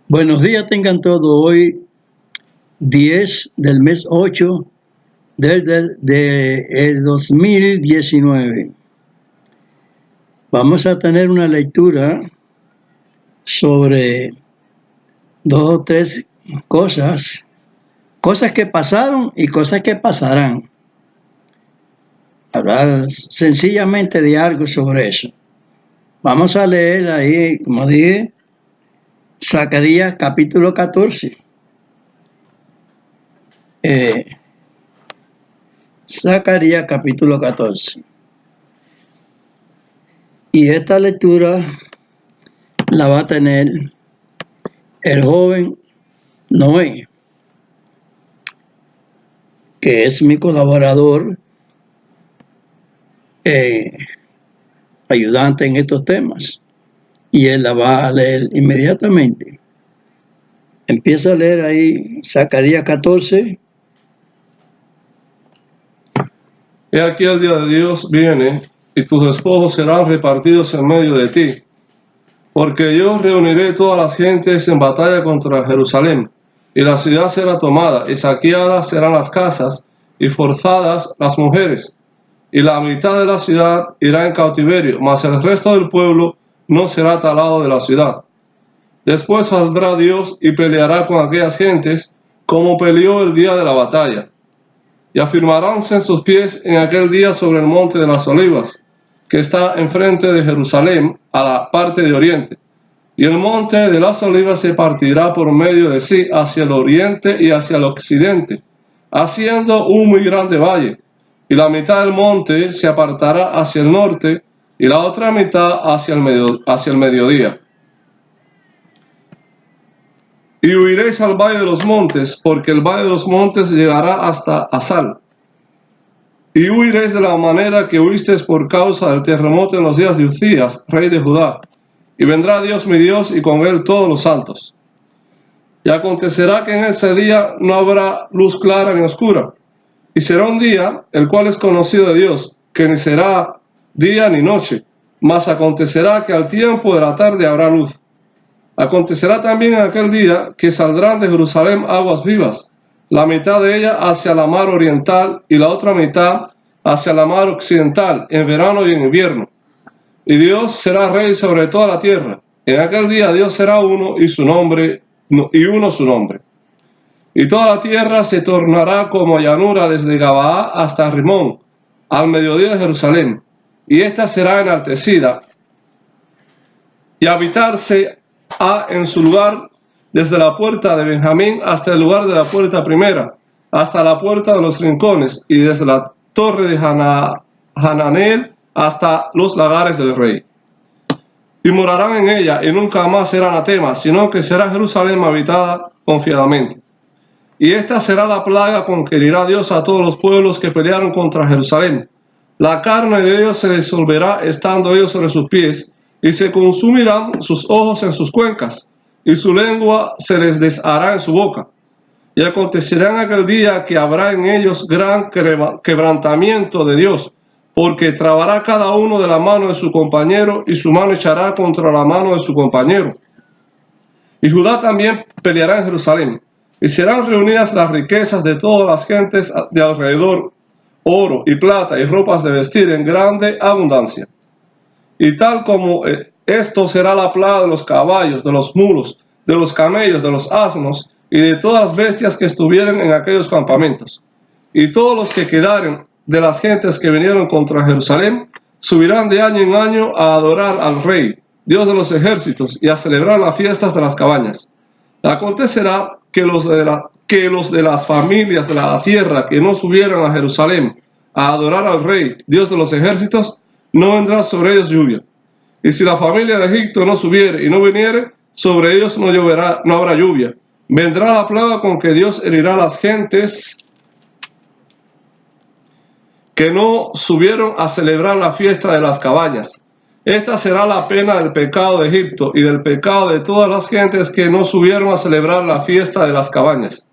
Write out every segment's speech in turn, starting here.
Buenos días tengan todos. Hoy 10 del mes 8 del 2019. Vamos a tener una lectura sobre dos o tres cosas que pasaron y cosas que pasarán. Hablar sencillamente de algo sobre eso. Vamos a leer ahí, como dije, Zacarías capítulo 14. Zacarías capítulo 14. Y esta lectura la va a tener el joven Noé, que es mi colaborador, ayudante en estos temas. Y él la va a leer inmediatamente. Empieza a leer ahí Zacarías 14. He aquí el día de Dios viene, y tus despojos serán repartidos en medio de ti. Porque yo reuniré todas las gentes en batalla contra Jerusalén, y la ciudad será tomada, y saqueadas serán las casas, y forzadas las mujeres. Y la mitad de la ciudad irá en cautiverio, mas el resto del pueblo no será talado de la ciudad. Después saldrá Dios y peleará con aquellas gentes, como peleó el día de la batalla. Y afirmaránse en sus pies en aquel día sobre el monte de las olivas, que está enfrente de Jerusalén, a la parte de oriente. Y el monte de las olivas se partirá por medio de sí hacia el oriente y hacia el occidente, haciendo un muy grande valle. Y la mitad del monte se apartará hacia el norte, y la otra mitad hacia el mediodía. Y huiréis al valle de los montes, porque el valle de los montes llegará hasta Asal. Y huiréis de la manera que huisteis por causa del terremoto en los días de Uzías, rey de Judá. Y vendrá Dios mi Dios, y con él todos los santos. Y acontecerá que en ese día no habrá luz clara ni oscura. Y será un día, el cual es conocido de Dios, que ni será día ni noche. Mas acontecerá que al tiempo de la tarde habrá luz. Acontecerá también en aquel día que saldrán de Jerusalén aguas vivas, la mitad de ella hacia la mar oriental y la otra mitad hacia la mar occidental, en verano y en invierno. Y Dios será rey sobre toda la tierra. En aquel día Dios será uno y uno su nombre. Y toda la tierra se tornará como llanura desde Gabaá hasta Rimón, al mediodía de Jerusalén. Y ésta será enaltecida y habitarse en su lugar desde la puerta de Benjamín hasta el lugar de la puerta primera, hasta la puerta de los rincones, y desde la torre de Hananeel hasta los lagares del rey. Y morarán en ella, y nunca más será anatema, sino que será Jerusalén habitada confiadamente. Y esta será la plaga con que herirá Dios a todos los pueblos que pelearon contra Jerusalén. La carne de ellos se disolverá estando ellos sobre sus pies, y se consumirán sus ojos en sus cuencas, y su lengua se les deshará en su boca. Y acontecerá en aquel día que habrá en ellos gran quebrantamiento de Dios, porque trabará cada uno de la mano de su compañero, y su mano echará contra la mano de su compañero. Y Judá también peleará en Jerusalén, y serán reunidas las riquezas de todas las gentes de alrededor, oro y plata y ropas de vestir en grande abundancia. Y tal como esto será la plaga de los caballos, de los mulos, de los camellos, de los asnos y de todas las bestias que estuvieran en aquellos campamentos. Y todos los que quedaren de las gentes que vinieron contra Jerusalén subirán de año en año a adorar al Rey, Dios de los ejércitos, y a celebrar las fiestas de las cabañas. Acontecerá que los de las familias de la tierra que no subieran a Jerusalén a adorar al Rey, Dios de los ejércitos, no vendrá sobre ellos lluvia. Y si la familia de Egipto no subiere y no viniere, sobre ellos no habrá lluvia. Vendrá la plaga con que Dios herirá a las gentes que no subieron a celebrar la fiesta de las cabañas. Esta será la pena del pecado de Egipto y del pecado de todas las gentes que no subieron a celebrar la fiesta de las cabañas.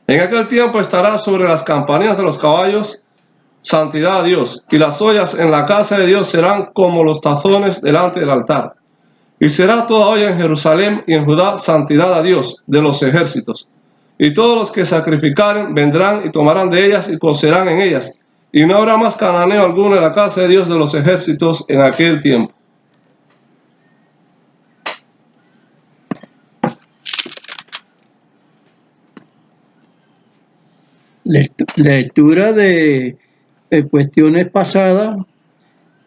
En aquel tiempo estará sobre las campanillas de los caballos santidad a Dios, y las ollas en la casa de Dios serán como los tazones delante del altar. Y será toda olla en Jerusalén y en Judá santidad a Dios de los ejércitos. Y todos los que sacrificaren vendrán y tomarán de ellas y cocerán en ellas. Y no habrá más cananeo alguno en la casa de Dios de los ejércitos en aquel tiempo. Lectura de cuestiones pasadas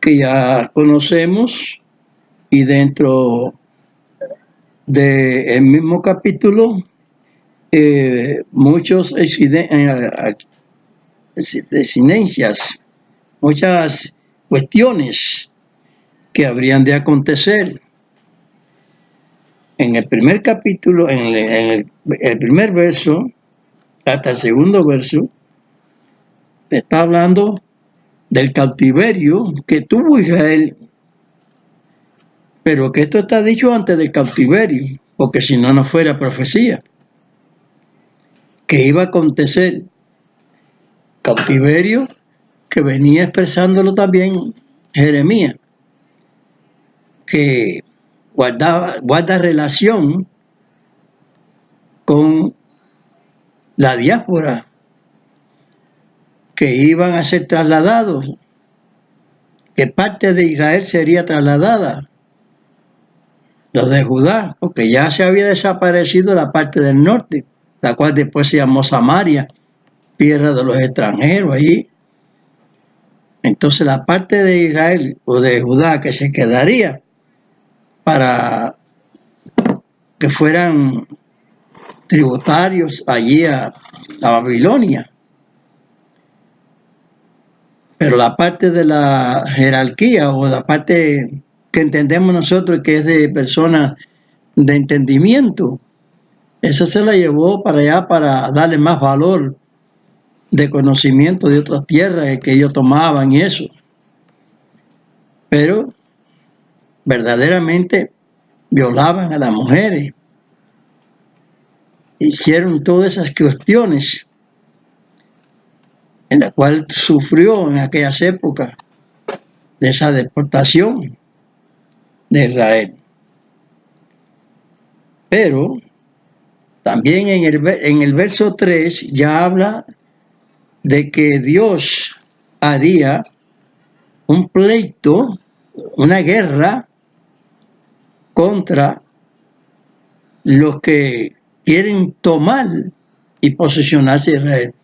que ya conocemos, y dentro del mismo capítulo muchos desinencias, muchas cuestiones que habrían de acontecer. En el primer capítulo, en el primer verso, hasta el segundo verso, está hablando del cautiverio que tuvo Israel, pero que esto está dicho antes del cautiverio, porque si no, no fuera profecía, que iba a acontecer cautiverio, que venía expresándolo también Jeremías, que guarda relación con la diáspora, que iban a ser trasladados, que parte de Israel sería trasladada, los de Judá, porque ya se había desaparecido la parte del norte, la cual después se llamó Samaria, tierra de los extranjeros allí. Entonces la parte de Israel o de Judá que se quedaría para que fueran tributarios allí a Babilonia. Pero la parte de la jerarquía o la parte que entendemos nosotros que es de personas de entendimiento, eso se la llevó para allá para darle más valor de conocimiento de otras tierras que ellos tomaban y eso. Pero verdaderamente violaban a las mujeres, hicieron todas esas cuestiones en la cual sufrió en aquellas épocas de esa deportación de Israel. Pero también en el verso 3 ya habla de que Dios haría un pleito, una guerra contra los que quieren tomar y posesionarse Israel.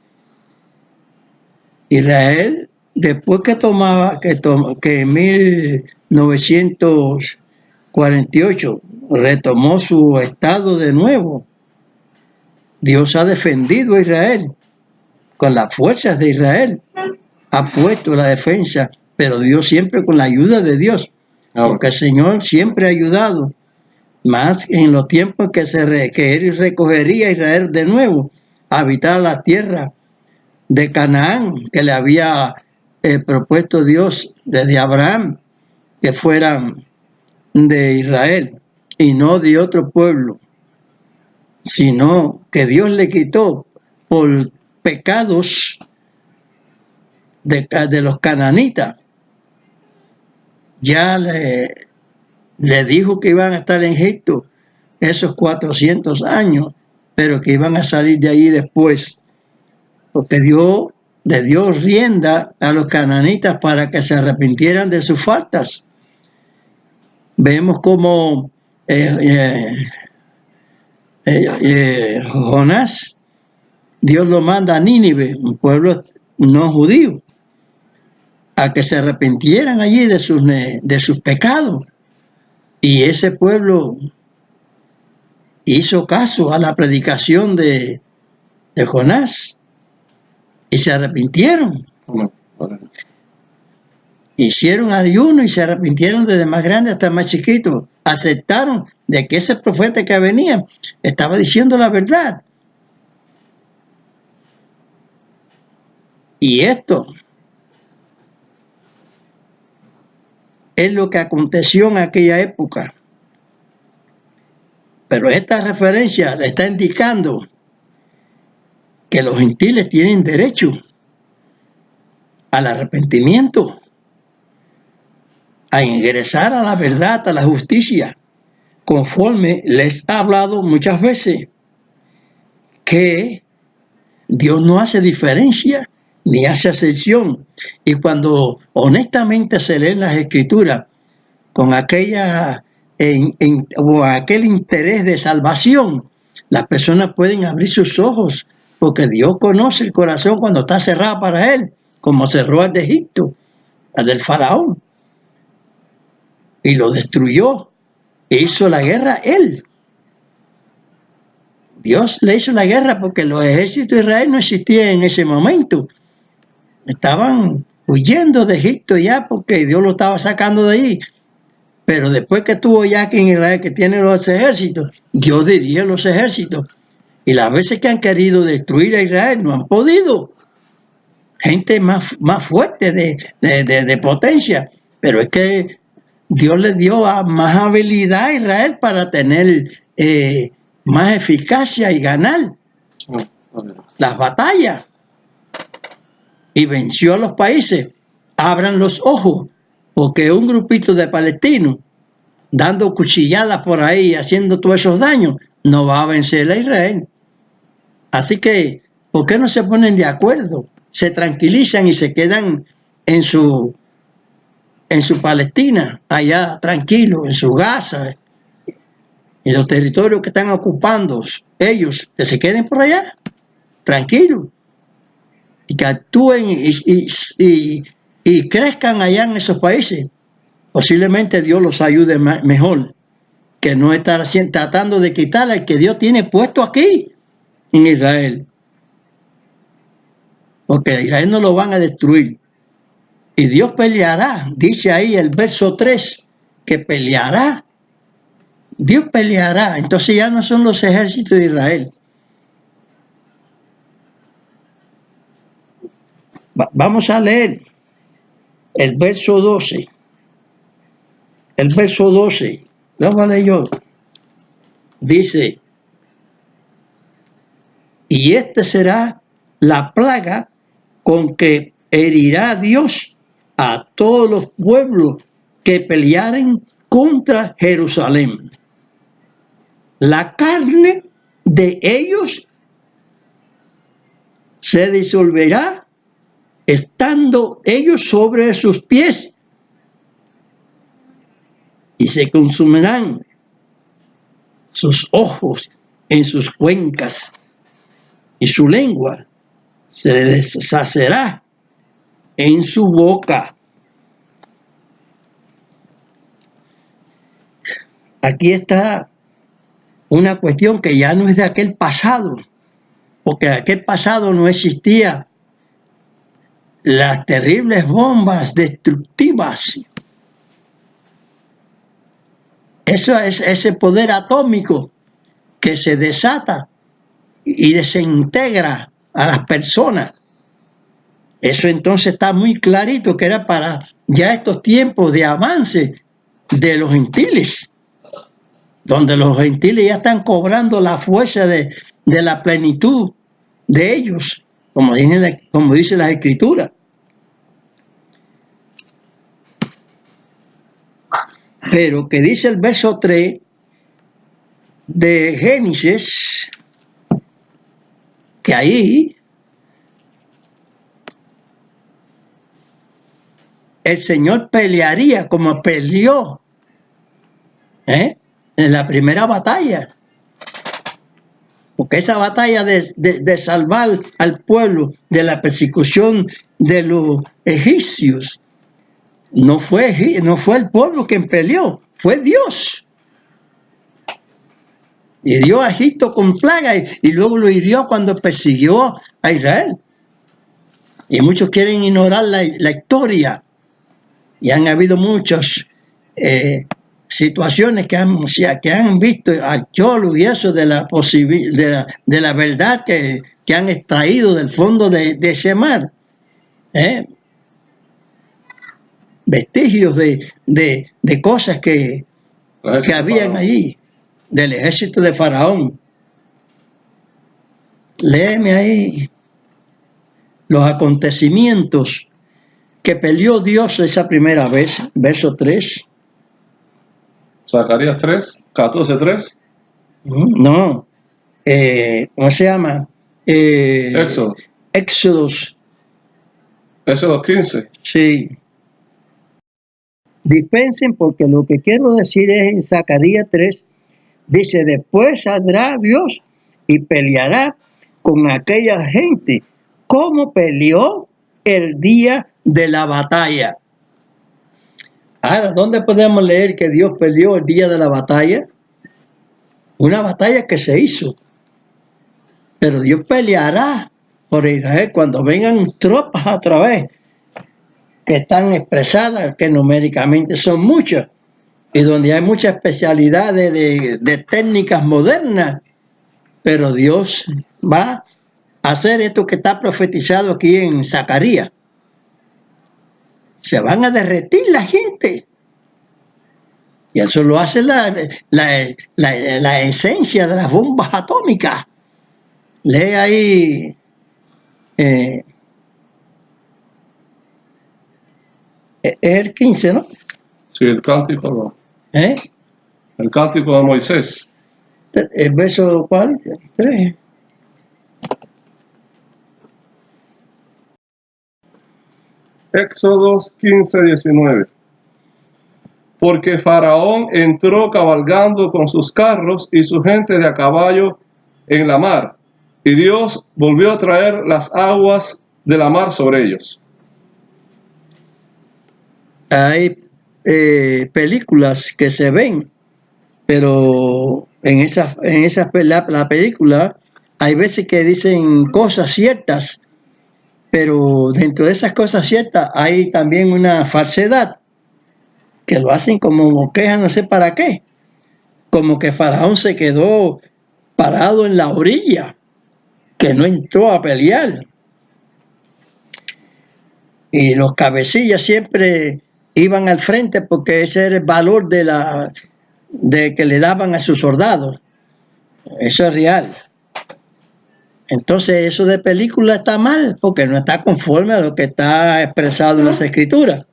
Israel, después que en 1948 retomó su estado de nuevo, Dios ha defendido a Israel con las fuerzas de Israel, ha puesto la defensa, pero Dios siempre con la ayuda de Dios, porque el Señor siempre ha ayudado, más en los tiempos que Él recogería a Israel de nuevo a habitar la tierra de Canaán, que le había propuesto Dios desde Abraham, que fueran de Israel y no de otro pueblo, sino que Dios le quitó por pecados de los cananitas. Ya le dijo que iban a estar en Egipto esos 400 años, pero que iban a salir de allí después, porque le dio rienda a los cananitas para que se arrepintieran de sus faltas. Vemos como Jonás, Dios lo manda a Nínive, un pueblo no judío, a que se arrepintieran allí de sus pecados. Y ese pueblo hizo caso a la predicación de Jonás y se arrepintieron. Hicieron ayuno y se arrepintieron desde más grande hasta más chiquito. Aceptaron de que ese profeta que venía estaba diciendo la verdad. Y esto es lo que aconteció en aquella época. Pero esta referencia le está indicando que los gentiles tienen derecho al arrepentimiento, a ingresar a la verdad, a la justicia. conforme les he hablado muchas veces, que Dios no hace diferencia ni hace excepción. Y cuando honestamente se leen las Escrituras con aquel interés de salvación, las personas pueden abrir sus ojos, porque Dios conoce el corazón cuando está cerrado para Él, como cerró al de Egipto, al del faraón, y lo destruyó, e hizo la guerra Él. Dios le hizo la guerra porque los ejércitos de Israel no existían en ese momento. Estaban huyendo de Egipto ya porque Dios lo estaba sacando de ahí. Pero después que estuvo ya aquí en Israel, que tiene los ejércitos, Dios dirige los ejércitos. Y las veces que han querido destruir a Israel, no han podido. Gente más fuerte, de potencia. Pero es que Dios le dio más habilidad a Israel para tener más eficacia y ganar las batallas. Y venció a los países. Abran los ojos, porque un grupito de palestinos dando cuchilladas por ahí, haciendo todos esos daños, no va a vencer a Israel. Así que, ¿por qué no se ponen de acuerdo? Se tranquilizan y se quedan en su Palestina, allá tranquilos, en su Gaza, en los territorios que están ocupando ellos, que se queden por allá, tranquilos, y que actúen y crezcan allá en esos países. Posiblemente Dios los ayude mejor que no estar tratando de quitar al que Dios tiene puesto aquí en Israel. Porque a Israel no lo van a destruir. Y Dios peleará. Dice ahí el verso 3 que peleará. Dios peleará. Entonces ya no son los ejércitos de Israel. Vamos a leer el verso 12. El verso 12. Lo voy a leer yo. Dice: y esta será la plaga con que herirá Dios a todos los pueblos que pelearen contra Jerusalén. La carne de ellos se disolverá estando ellos sobre sus pies, y se consumirán sus ojos en sus cuencas, y su lengua se deshacerá en su boca. Aquí está una cuestión que ya no es de aquel pasado, porque en aquel pasado no existía las terribles bombas destructivas. Eso es ese poder atómico que se desata y desintegra a las personas. Eso entonces está muy clarito que era para ya estos tiempos de avance de los gentiles, donde los gentiles ya están cobrando la fuerza de la plenitud de ellos, como dice la Escritura. Pero que dice el verso 3 de Génesis, que ahí el Señor pelearía como peleó en la primera batalla. Porque esa batalla de salvar al pueblo de la persecución de los egipcios, no fue el pueblo quien peleó, fue Dios. Hirió a Egipto con plaga y luego lo hirió cuando persiguió a Israel. Y muchos quieren ignorar la historia. Y han habido muchas situaciones que han visto arqueólogos y eso de la verdad que han extraído del fondo de ese mar. Vestigios de cosas que habían allí, del ejército de Faraón. Léeme ahí los acontecimientos que peleó Dios esa primera vez, verso 3. Zacarías 3, 14, 3. No. ¿Cómo se llama? Éxodo. Éxodos. Éxodo 15. Sí. Dispensen porque lo que quiero decir es en Zacarías 3, dice, después saldrá Dios y peleará con aquella gente, como peleó el día de la batalla. Ahora, ¿dónde podemos leer que Dios peleó el día de la batalla? Una batalla que se hizo. Pero Dios peleará por Israel cuando vengan tropas otra vez, que están expresadas, que numéricamente son muchas, y donde hay muchas especialidades de técnicas modernas, pero Dios va a hacer esto que está profetizado aquí en Zacarías. Se van a derretir la gente. Y eso lo hace la esencia de las bombas atómicas. Lee ahí es el 15, ¿no? Sí, el cántico no. ¿Eh? El cántico de Moisés. ¿El verso cuál? 3. Éxodos 15, 19. Porque Faraón entró cabalgando con sus carros y su gente de a caballo en la mar, y Dios volvió a traer las aguas de la mar sobre ellos. Hay películas que se ven, pero la película hay veces que dicen cosas ciertas, pero dentro de esas cosas ciertas hay también una falsedad, que lo hacen como queja no sé para qué, como que Faraón se quedó parado en la orilla, que no entró a pelear. Y los cabecillas siempre iban al frente porque ese era el valor de que le daban a sus soldados. Eso es real. Entonces eso de película está mal porque no está conforme a lo que está expresado en las escrituras.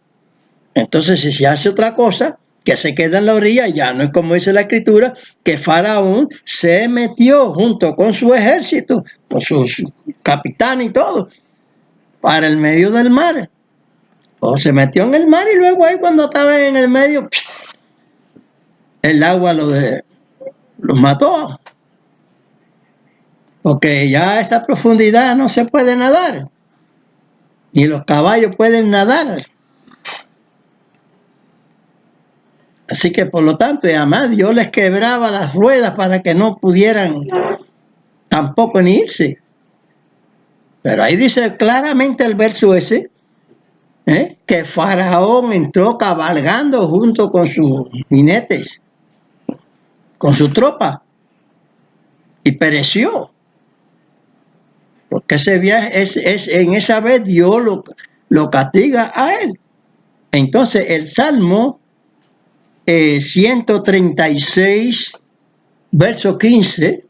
Entonces si se hace otra cosa, que se queda en la orilla, ya no es como dice la escritura, que Faraón se metió junto con su ejército, con sus capitanes y todo, para el medio del mar. O se metió en el mar y luego ahí cuando estaba en el medio, el agua los mató. Porque ya a esa profundidad no se puede nadar. Ni los caballos pueden nadar. Así que por lo tanto, y además Dios les quebraba las ruedas para que no pudieran tampoco ni irse. Pero ahí dice claramente el verso ese, que Faraón entró cabalgando junto con sus jinetes, con su tropa, y pereció. Porque ese viaje en esa vez Dios lo castiga a él. Entonces el Salmo 136, verso 15,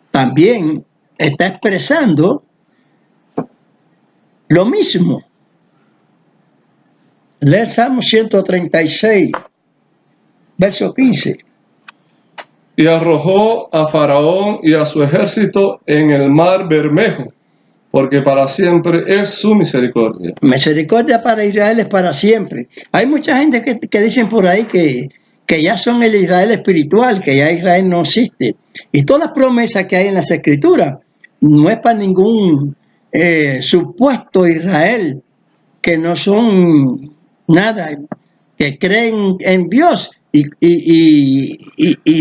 también está expresando lo mismo. Lee el Salmo 136, verso 15. Y arrojó a Faraón y a su ejército en el mar Bermejo, porque para siempre es su misericordia. Misericordia para Israel es para siempre. Hay mucha gente que dicen por ahí que ya son el Israel espiritual, que ya Israel no existe. Y todas las promesas que hay en las escrituras no es para ningún supuesto Israel, que no son nada, que creen en Dios y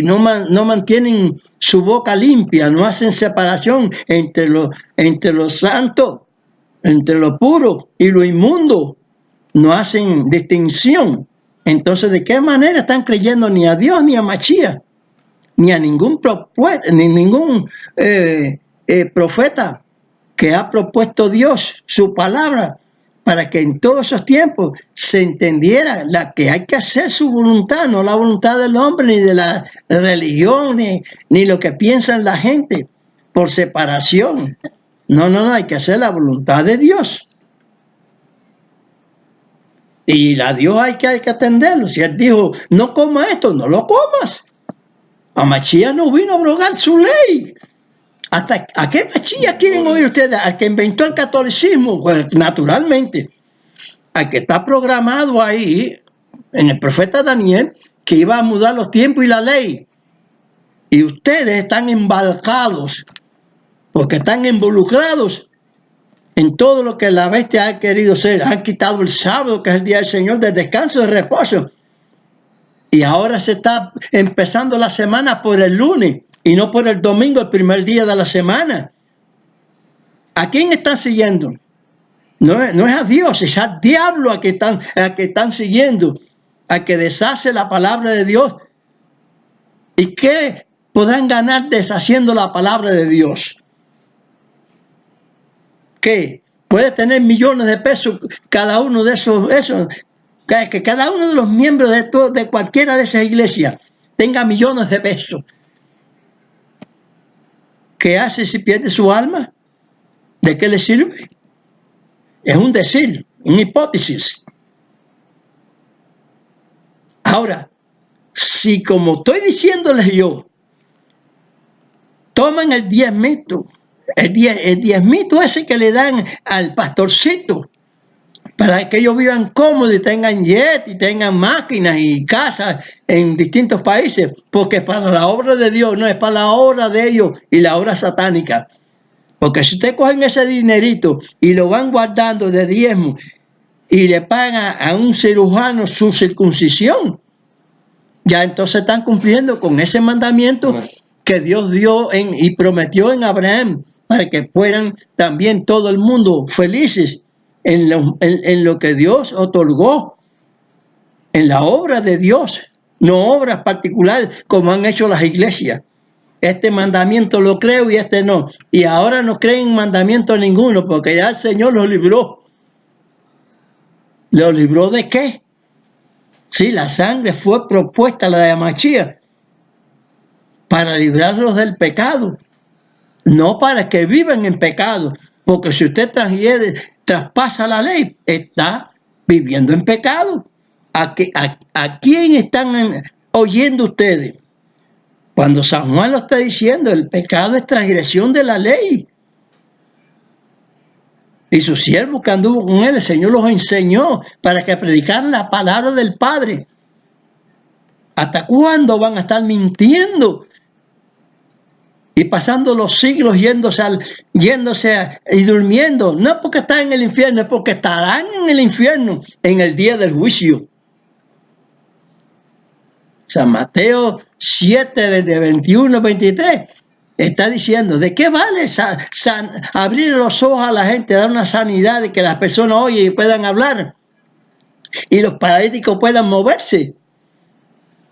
no mantienen su boca limpia, no hacen separación entre lo santo, entre lo puro y lo inmundo, no hacen distinción. Entonces, ¿de qué manera están creyendo ni a Dios ni a Mashiach, ni a ningún profeta que ha propuesto Dios su palabra, para que en todos esos tiempos se entendiera que hay que hacer su voluntad, no la voluntad del hombre, ni de la religión, ni lo que piensan la gente, por separación. No, hay que hacer la voluntad de Dios. Y a Dios hay que atenderlo. Si Él dijo, no coma esto, no lo comas. A Mashiach no vino a abrogar su ley. ¿A qué Mashiach quieren oír ustedes? ¿Al que inventó el catolicismo? Pues naturalmente. Al que está programado ahí, en el profeta Daniel, que iba a mudar los tiempos y la ley. Y ustedes están embarcados, porque están involucrados en todo lo que la bestia ha querido ser. Han quitado el sábado, que es el día del Señor, de descanso, de reposo. Y ahora se está empezando la semana por el lunes y no por el domingo, el primer día de la semana. ¿A quién están siguiendo? No es a Dios, es al diablo a que están siguiendo, a que deshace la palabra de Dios. ¿Y qué podrán ganar deshaciendo la palabra de Dios? ¿Qué? Puede tener millones de pesos cada uno de esos, que cada uno de los miembros de cualquiera de esas iglesias tenga millones de pesos. ¿Qué hace si pierde su alma? ¿De qué le sirve? Es un decir, una hipótesis. Ahora, si como estoy diciéndoles yo, toman el diezmito, el diezmito ese que le dan al pastorcito, para que ellos vivan cómodos y tengan jet y tengan máquinas y casas en distintos países, porque para la obra de Dios, no es para la obra de ellos y la obra satánica. Porque si ustedes cogen ese dinerito y lo van guardando de diezmo y le pagan a un cirujano su circuncisión, ya entonces están cumpliendo con ese mandamiento que Dios dio y prometió en Abraham, para que fueran también todo el mundo felices en lo que Dios otorgó, en la obra de Dios, no obras particulares como han hecho las iglesias. Este mandamiento lo creo y este no. Y ahora no creen mandamiento ninguno, porque ya el Señor los libró. ¿Los libró de qué? Sí, la sangre fue propuesta, la de Mashiach, para librarlos del pecado, no para que vivan en pecado. Porque si usted traspasa la ley, está viviendo en pecado. ¿A quién están oyendo ustedes? Cuando San Juan lo está diciendo, el pecado es transgresión de la ley. Y sus siervos que anduvo con él, el Señor los enseñó para que predicaran la palabra del Padre. ¿Hasta cuándo van a estar mintiendo? Y pasando los siglos yéndose y durmiendo. No porque están en el infierno, es porque estarán en el infierno en el día del juicio. San Mateo 7, de 21 a 23, está diciendo, ¿de qué vale abrir los ojos a la gente, dar una sanidad de que las personas oyen y puedan hablar? Y los paralíticos puedan moverse.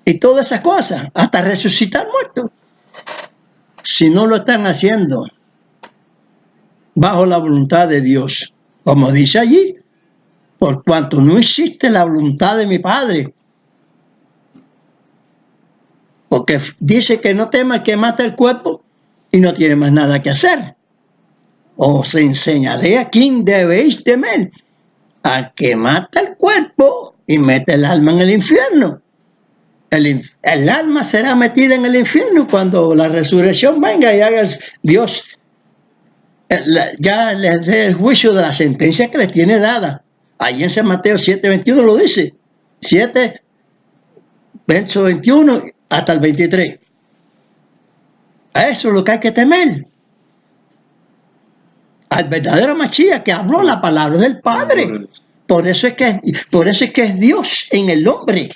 Y todas esas cosas, hasta resucitar muertos. Si no lo están haciendo bajo la voluntad de Dios, como dice allí, por cuanto no existe la voluntad de mi Padre. Porque dice que no tema el que mata el cuerpo y no tiene más nada que hacer. Os enseñaré a quién debéis temer, al que mata el cuerpo y mete el alma en el infierno. El alma será metida en el infierno cuando la resurrección venga y haga Dios ya les dé el juicio de la sentencia que les tiene dada. Ahí en San Mateo 7:21 lo dice. 7, verso 21 hasta el 23. A eso es lo que hay que temer. Al verdadero Mashiach que habló la palabra del Padre. Por eso es que es Dios en el hombre.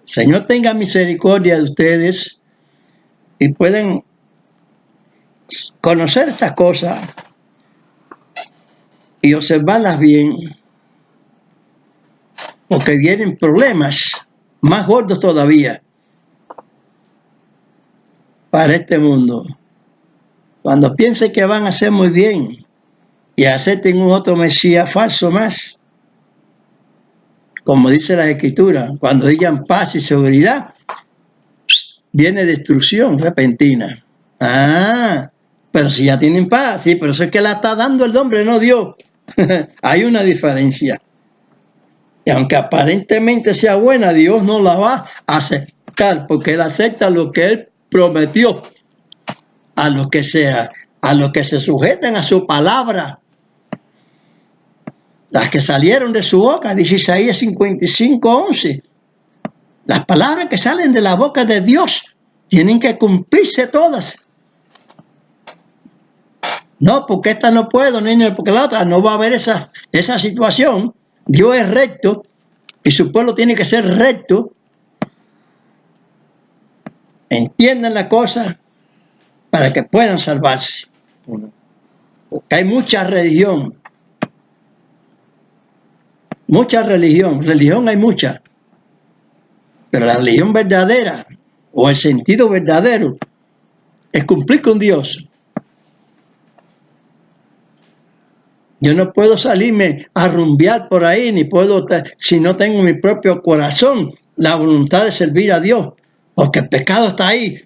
Señor tenga misericordia de ustedes y pueden conocer estas cosas y observarlas bien, porque vienen problemas más gordos todavía para este mundo. Cuando piensen que van a hacer muy bien y acepten un otro Mesías falso más, como dice la Escritura, cuando digan paz y seguridad, viene destrucción repentina. Pero si ya tienen paz, sí, pero eso es que la está dando el hombre, no Dios. Hay una diferencia. Y aunque aparentemente sea buena, Dios no la va a aceptar, porque Él acepta lo que Él prometió a los que se sujetan a su palabra. Las que salieron de su boca, dice Isaías 55:11. Las palabras que salen de la boca de Dios tienen que cumplirse todas. No, porque esta no puedo, ni porque la otra. No va a haber esa situación. Dios es recto y su pueblo tiene que ser recto. Entiendan la cosa para que puedan salvarse. Porque hay mucha religión. Mucha religión. Religión hay mucha. Pero la religión verdadera o el sentido verdadero es cumplir con Dios. Yo no puedo salirme a rumbear por ahí, ni puedo, si no tengo en mi propio corazón la voluntad de servir a Dios. Porque el pecado está ahí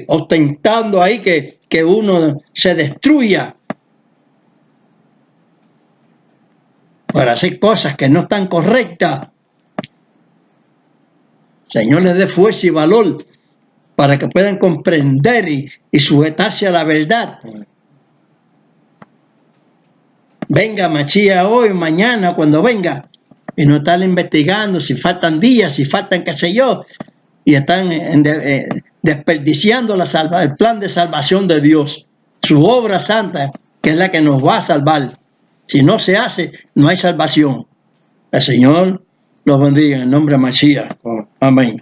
ostentando ahí que uno se destruya para hacer cosas que no están correctas. Señor, les dé fuerza y valor para que puedan comprender y sujetarse a la verdad. Venga Mashiach hoy, mañana, cuando venga, y no estar investigando si faltan días, si faltan qué sé yo, y están desperdiciando el plan de salvación de Dios, su obra santa, que es la que nos va a salvar. Si no se hace, no hay salvación. El Señor los bendiga en el nombre de Mashiach. Amén.